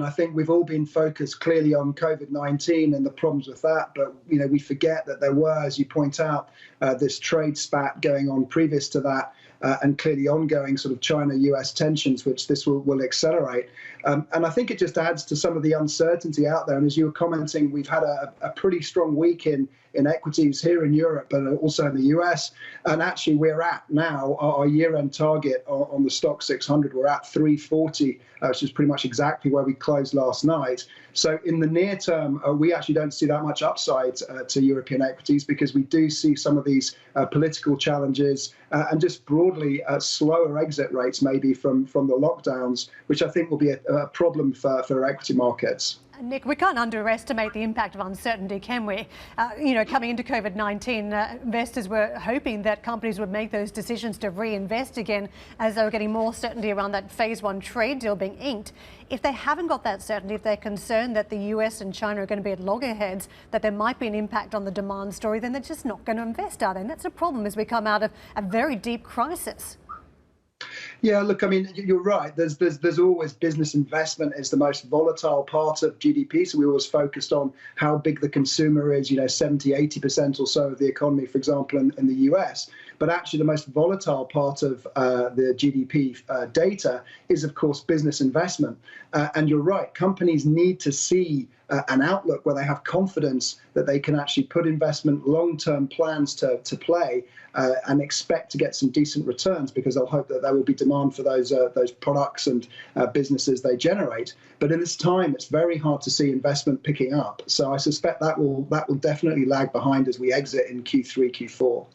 again, I think we've all been focused clearly on COVID-19 and the problems with that, but we forget that there were, as you point out, this trade spat going on previous to that, and clearly ongoing sort of China-US tensions, which this will accelerate. And I think it just adds to some of the uncertainty out there. And as you were commenting, we've had a pretty strong week in equities here in Europe, but also in the US. And actually, we're at now our year-end target on the stock 600. We're at 340, which is pretty much exactly where we closed last night. So in the near term, we actually don't see that much upside to European equities, because we do see some of these political challenges and just broadly slower exit rates maybe from the lockdowns, which I think will be a problem for equity markets. Nick, we can't underestimate the impact of uncertainty, can we? Coming into COVID-19, investors were hoping that companies would make those decisions to reinvest again as they were getting more certainty around that phase 1 trade deal being inked. If they haven't got that certainty, if they're concerned that the US and China are going to be at loggerheads, that there might be an impact on the demand story, then they're just not going to invest, are they? And that's a problem as we come out of a very deep crisis. Yeah, look, I mean, you're right. There's always business investment is the most volatile part of GDP. So we always focused on how big the consumer is, 70, 80% or so of the economy, for example, in the US. But actually, the most volatile part of the GDP data is, of course, business investment. And you're right. Companies need to see an outlook where they have confidence that they can actually put investment long-term plans to play and expect to get some decent returns, because they'll hope that there will be demand for those products and businesses they generate. But in this time, it's very hard to see investment picking up. So I suspect that will definitely lag behind as we exit in Q3, Q4.